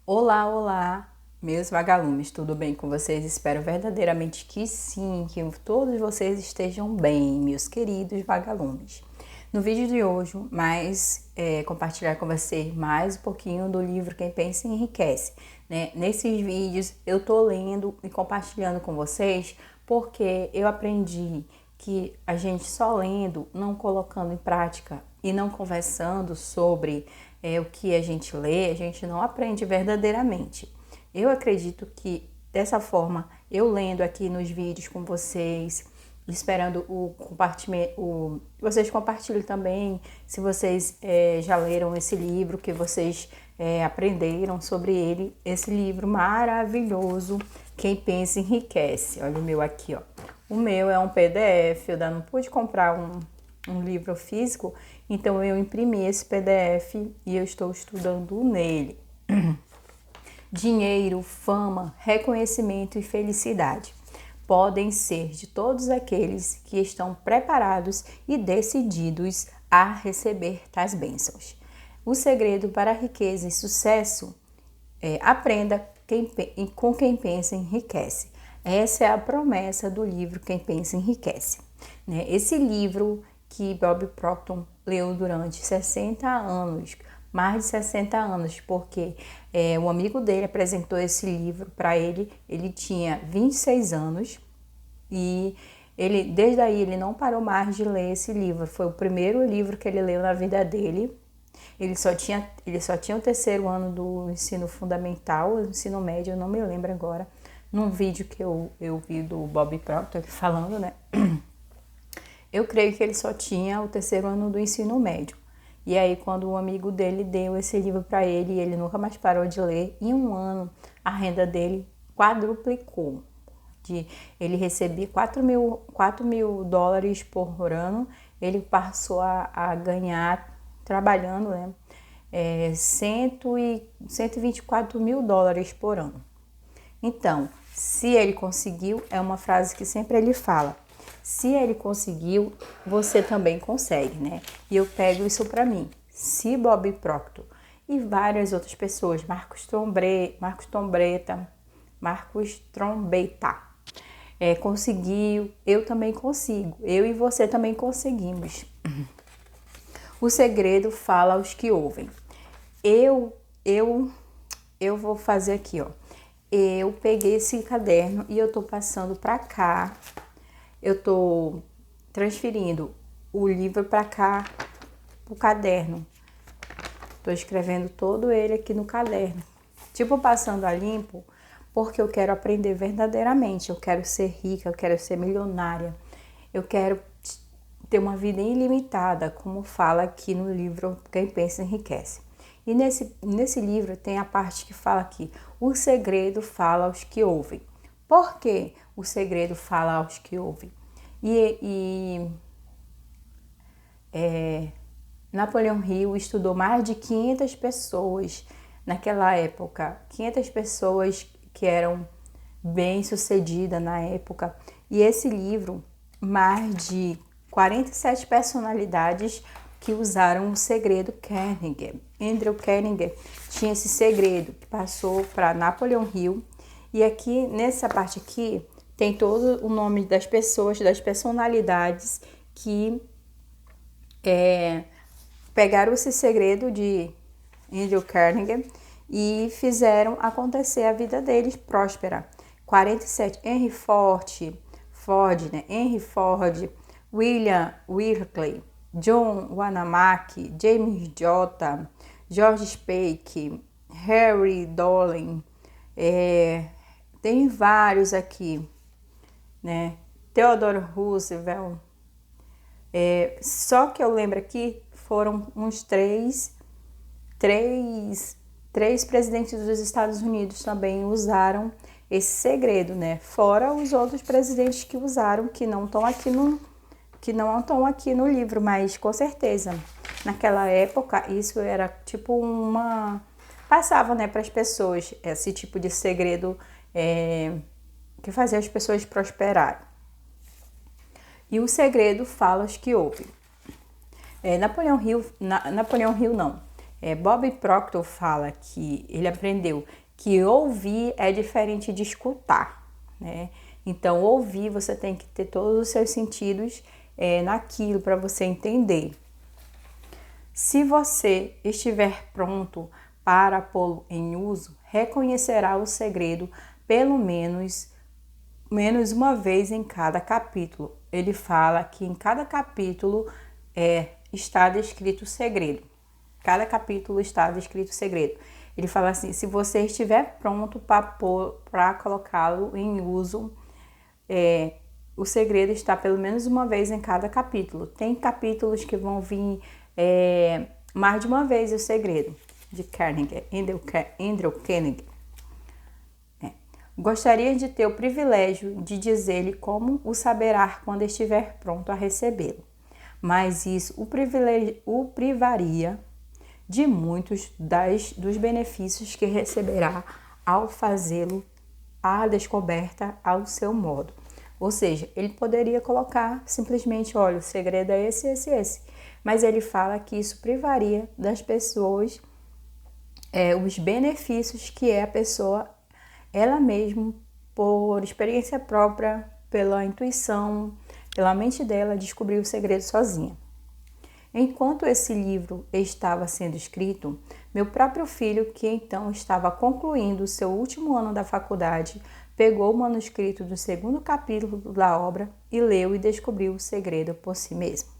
Olá, olá, meus vagalumes, tudo bem com vocês? Espero verdadeiramente que sim, que todos vocês estejam bem, meus queridos vagalumes. No vídeo de hoje, compartilhar com você mais um pouquinho do livro Quem Pensa Enriquece. Nesses vídeos eu tô lendo e compartilhando com vocês porque eu aprendi que a gente só lendo, não colocando em prática e não conversando sobre o que a gente lê, a gente não aprende verdadeiramente. Eu acredito que dessa forma, eu lendo aqui nos vídeos com vocês, esperando o compartilhamento, vocês compartilhem também, se vocês já leram esse livro, que vocês aprenderam sobre ele, esse livro maravilhoso, Quem Pensa Enriquece. Olha o meu aqui, ó. O meu é um PDF, eu ainda não pude comprar um livro físico, então eu imprimi esse PDF e eu estou estudando nele. Dinheiro, fama, reconhecimento e felicidade podem ser de todos aqueles que estão preparados e decididos a receber tais bênçãos. O segredo para a riqueza e sucesso é aprenda com quem pensa enriquece. Essa é a promessa do livro Quem Pensa Enriquece. Esse livro que Bob Proctor leu durante 60 anos, mais de 60 anos, porque o amigo dele apresentou esse livro para ele tinha 26 anos e desde aí ele não parou mais de ler esse livro. Foi o primeiro livro que ele leu na vida dele. Ele só tinha o terceiro ano do ensino fundamental, ensino médio, eu não me lembro agora, num vídeo que eu vi do Bob Proctor falando, né? Eu creio que ele só tinha o terceiro ano do ensino médio. E aí, quando o amigo dele deu esse livro para ele, ele nunca mais parou de ler, em um ano a renda dele quadruplicou. Ele recebia 4 mil dólares por ano, ele passou a ganhar, trabalhando, né, 124 mil dólares por ano. Então, se ele conseguiu, é uma frase que sempre ele fala, se ele conseguiu, você também consegue, né? E eu pego isso para mim. Se Bob Proctor e várias outras pessoas, Marcos Trombetta, conseguiu, eu também consigo. Eu e você também conseguimos. O segredo fala aos que ouvem. Eu vou fazer aqui, ó. Eu peguei esse caderno e eu tô passando para cá. Eu tô transferindo o livro para cá, pro caderno. Tô escrevendo todo ele aqui no caderno. Tipo, passando a limpo, porque eu quero aprender verdadeiramente. Eu quero ser rica, eu quero ser milionária. Eu quero ter uma vida ilimitada, como fala aqui no livro Quem Pensa Enriquece. E nesse livro tem a parte que fala aqui, o segredo fala aos que ouvem. Por que o segredo fala aos que ouvem? Napoleão Hill estudou mais de 500 pessoas naquela época, 500 pessoas que eram bem-sucedidas na época. E esse livro, mais de 47 personalidades que usaram o segredo Carnegie. Andrew Carnegie tinha esse segredo que passou para Napoleão Hill. E aqui, nessa parte aqui, tem todo o nome das pessoas, das personalidades que pegaram esse segredo de Andrew Carnegie e fizeram acontecer a vida deles próspera. 47, Henry Ford, William Wilkley, John Wanamaker, James J. George Speke, Harry Dolan, tem vários aqui, né? Theodore Roosevelt. Só que eu lembro aqui, foram uns três presidentes dos Estados Unidos também usaram esse segredo, né? Fora os outros presidentes que usaram, que não estão aqui no livro, mas com certeza, naquela época, isso era tipo passava, né, para as pessoas, esse tipo de segredo que fazia as pessoas prosperarem. E o segredo fala aos que ouvem. Napoleão Hill não. Bob Proctor fala que ele aprendeu que ouvir é diferente de escutar, né? Então, ouvir, você tem que ter todos os seus sentidos naquilo para você entender. Se você estiver pronto para pô-lo em uso, reconhecerá o segredo pelo menos uma vez em cada capítulo. Ele fala que em cada capítulo está descrito o segredo. Cada capítulo está descrito o segredo. Ele fala assim, se você estiver pronto para colocá-lo em uso, o segredo está pelo menos uma vez em cada capítulo. Tem capítulos que vão vir mais de uma vez o segredo, de Carnegie, Andrew Carnegie. Gostaria de ter o privilégio de dizer-lhe como o saberá quando estiver pronto a recebê-lo, mas isso o privaria de muitos dos benefícios que receberá ao fazê-lo a descoberta ao seu modo. Ou seja, ele poderia colocar simplesmente, olha, o segredo é esse, esse, esse. Mas ele fala que isso privaria das pessoas os benefícios que a pessoa, ela mesma, por experiência própria, pela intuição, pela mente dela, descobriu o segredo sozinha. Enquanto esse livro estava sendo escrito, meu próprio filho, que então estava concluindo o seu último ano da faculdade, pegou o manuscrito do segundo capítulo da obra e leu e descobriu o segredo por si mesmo.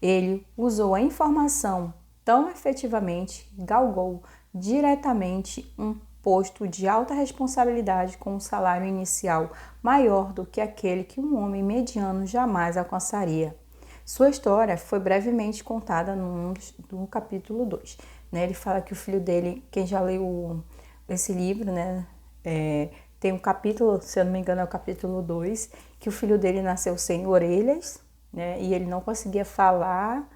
Ele usou a informação tão efetivamente, galgou diretamente um posto de alta responsabilidade com um salário inicial maior do que aquele que um homem mediano jamais alcançaria. Sua história foi brevemente contada no capítulo 2. Né? Ele fala que o filho dele, quem já leu esse livro, né, tem um capítulo, se eu não me engano é o capítulo 2, que o filho dele nasceu sem orelhas, né, e ele não conseguia falar,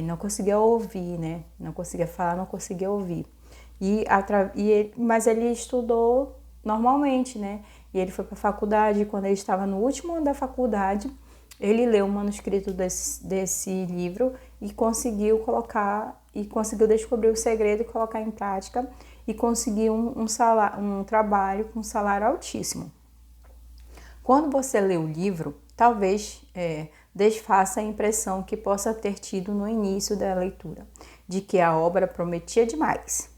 não conseguia ouvir, né, não conseguia falar, não conseguia ouvir. Mas ele estudou normalmente, né, e ele foi para a faculdade, e quando ele estava no último ano da faculdade, ele leu o manuscrito desse livro e conseguiu descobrir o segredo e colocar em prática e conseguir um trabalho com um salário altíssimo. Quando você lê o livro, talvez desfaça a impressão que possa ter tido no início da leitura, de que a obra prometia demais.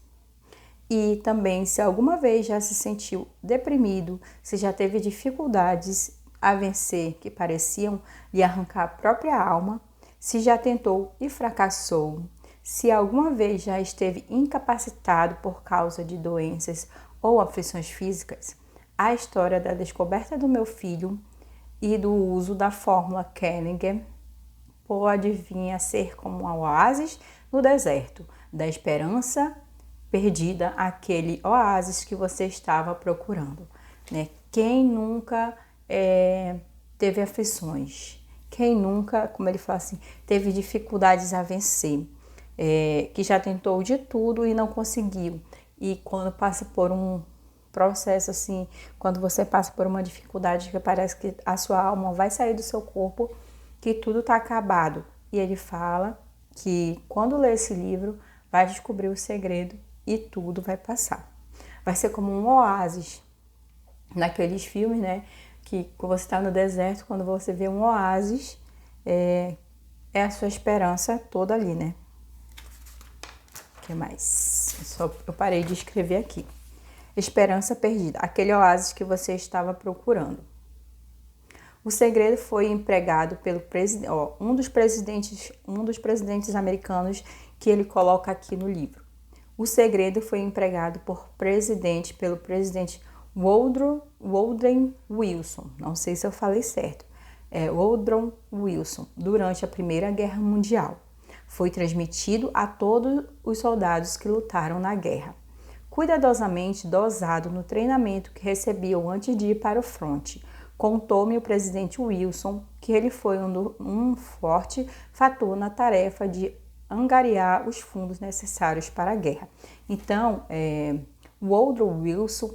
E também, se alguma vez já se sentiu deprimido, se já teve dificuldades a vencer que pareciam lhe arrancar a própria alma, se já tentou e fracassou, se alguma vez já esteve incapacitado por causa de doenças ou aflições físicas, a história da descoberta do meu filho e do uso da fórmula Carnegie pode vir a ser como um oásis no deserto, da esperança perdida, aquele oásis que você estava procurando. Né? Quem nunca teve aflições? Quem nunca, como ele fala assim, teve dificuldades a vencer? Que já tentou de tudo e não conseguiu. E quando passa por um processo assim, quando você passa por uma dificuldade que parece que a sua alma vai sair do seu corpo, que tudo está acabado. E ele fala que quando lê esse livro, vai descobrir o segredo e tudo vai passar. Vai ser como um oásis naqueles filmes, né? Que você está no deserto, quando você vê um oásis, é a sua esperança toda ali, né? O que mais? Eu parei de escrever aqui. Esperança perdida, aquele oásis que você estava procurando. O segredo foi empregado pelo um dos presidentes americanos que ele coloca aqui no livro. O segredo foi empregado pelo presidente Woodrow Wilson, não sei se eu falei certo, Woodrow Wilson, durante a Primeira Guerra Mundial. Foi transmitido a todos os soldados que lutaram na guerra, cuidadosamente dosado no treinamento que recebiam antes de ir para o fronte. Contou-me o presidente Wilson que ele foi um forte fator na tarefa de angariar os fundos necessários para a guerra. Então, Woodrow Wilson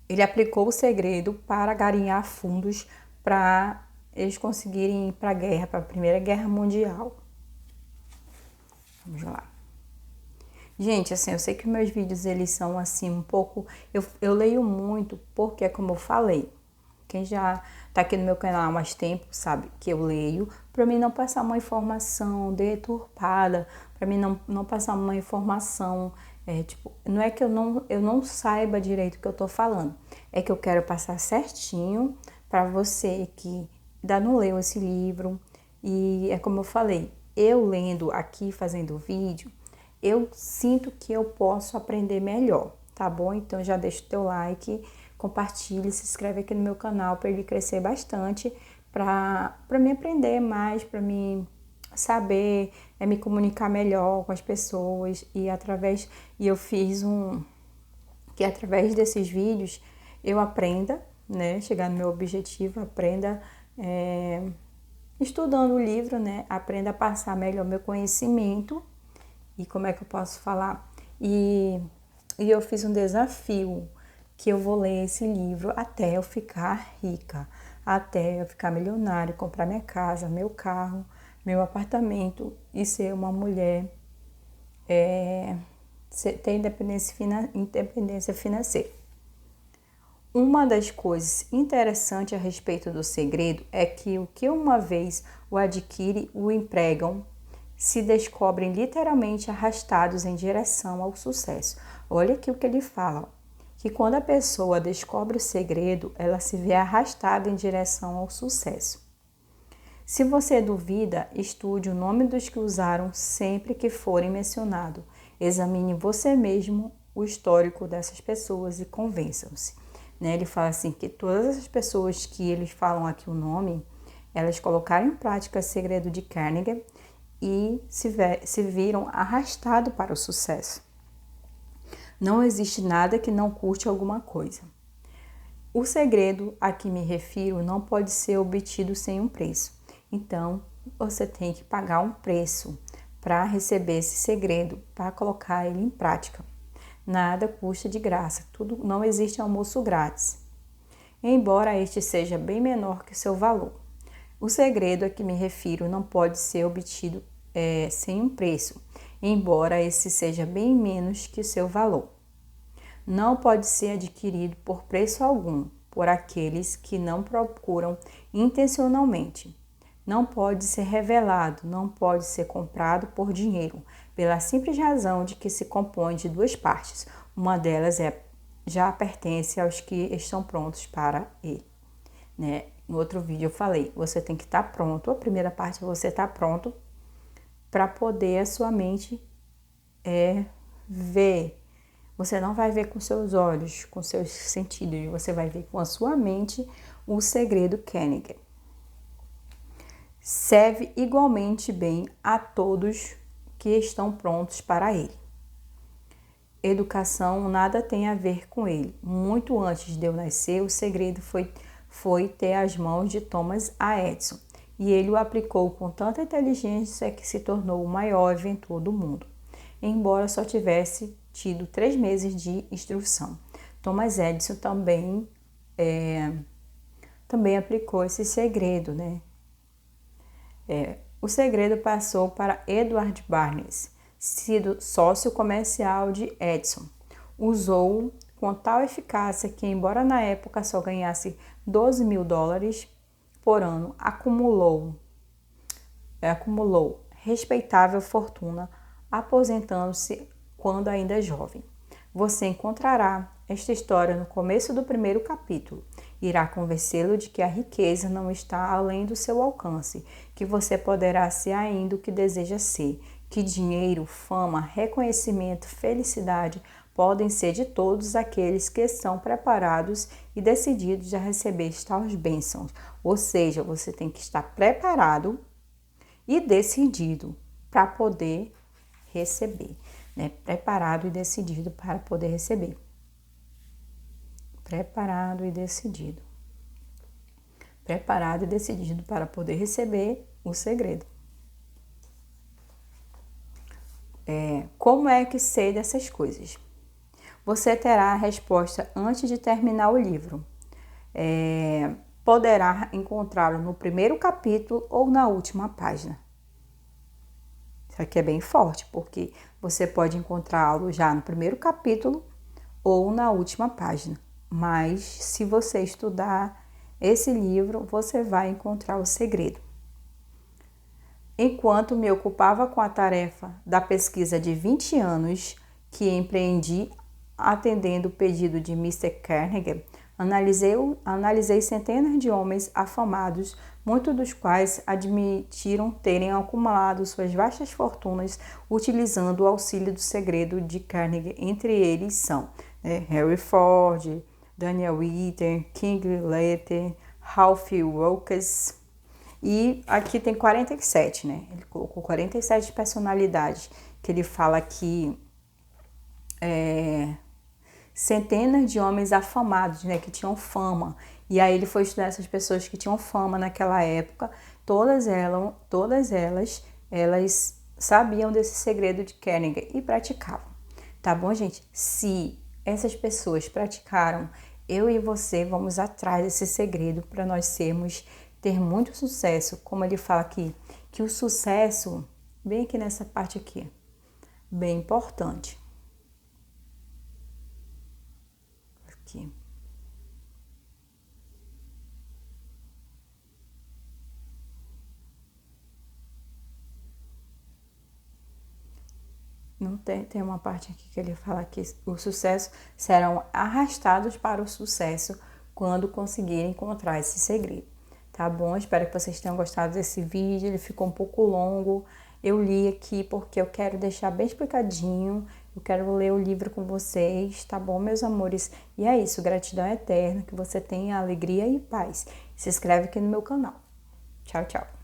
ele aplicou o segredo para garinhar fundos para eles conseguirem ir para a guerra, para a Primeira Guerra Mundial. Vamos lá. Gente, assim, eu sei que meus vídeos, eles são, assim, um pouco... Eu leio muito porque, como eu falei, quem já tá aqui no meu canal há mais tempo sabe que eu leio, para mim não passar uma informação deturpada, para mim não passar uma informação, tipo, não é que eu não saiba direito o que eu tô falando, é que eu quero passar certinho para você que ainda não leu esse livro. E é como eu falei, eu lendo aqui, fazendo vídeo, eu sinto que eu posso aprender melhor, tá bom? Então já deixa o teu like, compartilhe, se inscreve aqui no meu canal para ele crescer bastante, para me aprender mais, para me saber, me comunicar melhor com as pessoas e eu fiz que através desses vídeos eu aprenda, né, chegar no meu objetivo, aprenda estudando o livro, né, aprenda a passar melhor meu conhecimento. E como é que eu posso falar? E eu fiz um desafio, que eu vou ler esse livro até eu ficar rica, até eu ficar milionária, comprar minha casa, meu carro, meu apartamento e ser uma mulher, ter independência financeira. Uma das coisas interessantes a respeito do segredo é que o que uma vez o adquire, o empregam, se descobrem literalmente arrastados em direção ao sucesso. Olha aqui o que ele fala, que quando a pessoa descobre o segredo, ela se vê arrastada em direção ao sucesso. Se você duvida, estude o nome dos que usaram sempre que forem mencionados. Examine você mesmo o histórico dessas pessoas e convençam-se. Né? Ele fala assim que todas as pessoas que eles falam aqui o nome, elas colocaram em prática o segredo de Carnegie e se viram arrastados para o sucesso. Não existe nada que não custe alguma coisa. O segredo a que me refiro não pode ser obtido sem um preço. Então, você tem que pagar um preço para receber esse segredo, para colocar ele em prática. Nada custa de graça, tudo, não existe almoço grátis. Embora este seja bem menor que o seu valor. O segredo a que me refiro não pode ser obtido sem um preço, embora esse seja bem menos que o seu valor. Não pode ser adquirido por preço algum, por aqueles que não procuram intencionalmente. Não pode ser revelado, não pode ser comprado por dinheiro, pela simples razão de que se compõe de duas partes. Uma delas já pertence aos que estão prontos para ele. Né? No outro vídeo eu falei, você tem que estar pronto. A primeira parte é você estar pronto para poder a sua mente ver. Você não vai ver com seus olhos, com seus sentidos, você vai ver com a sua mente o segredo Carnegie. Serve igualmente bem a todos que estão prontos para ele. Educação nada tem a ver com ele. Muito antes de eu nascer, o segredo foi ter as mãos de Thomas A. Edison, e ele o aplicou com tanta inteligência que se tornou o maior inventor do mundo, embora só tivesse tido 3 meses de instrução. Thomas Edison também aplicou esse segredo, né? O segredo passou para Edward Barnes, sido sócio comercial de Edison. Usou com tal eficácia que, embora na época só ganhasse $12.000 por ano, acumulou respeitável fortuna, aposentando-se quando ainda jovem. Você encontrará esta história no começo do primeiro capítulo. Irá convencê-lo de que a riqueza não está além do seu alcance, que você poderá ser ainda o que deseja ser, que dinheiro, fama, reconhecimento, felicidade podem ser de todos aqueles que estão preparados e decididos a receber tais bênçãos. Ou seja, você tem que estar preparado e decidido para poder receber, né? Preparado e decidido para poder receber. Preparado e decidido. Preparado e decidido para poder receber o segredo. Como é que sei dessas coisas? Você terá a resposta antes de terminar o livro. Poderá encontrá-lo no primeiro capítulo ou na última página. Isso aqui é bem forte, porque você pode encontrá-lo já no primeiro capítulo ou na última página. Mas se você estudar esse livro, você vai encontrar o segredo. Enquanto me ocupava com a tarefa da pesquisa de 20 anos que empreendi atendendo o pedido de Mr. Carnegie, analisei centenas de homens afamados, muitos dos quais admitiram terem acumulado suas vastas fortunas utilizando o auxílio do segredo de Carnegie. Entre eles são Henry Ford, Daniel Webster, King Leiter, Ralph Wilkes. E aqui tem 47, né? Ele colocou 47 personalidades, que ele fala que centenas de homens afamados, né? Que tinham fama. E aí ele foi estudar essas pessoas que tinham fama naquela época. Todas elas sabiam desse segredo de Carnegie e praticavam. Tá bom, gente? Se essas pessoas praticaram, eu e você vamos atrás desse segredo para nós ter muito sucesso. Como ele fala aqui, que o sucesso, bem aqui nessa parte aqui, bem importante. Aqui. Não tem uma parte aqui que ele fala que o sucesso serão arrastados para o sucesso quando conseguirem encontrar esse segredo. Tá bom? Espero que vocês tenham gostado desse vídeo. Ele ficou um pouco longo. Eu li aqui porque eu quero deixar bem explicadinho. Eu quero ler o livro com vocês, tá bom, meus amores? E é isso, gratidão eterna, que você tenha alegria e paz. Se inscreve aqui no meu canal. Tchau, tchau.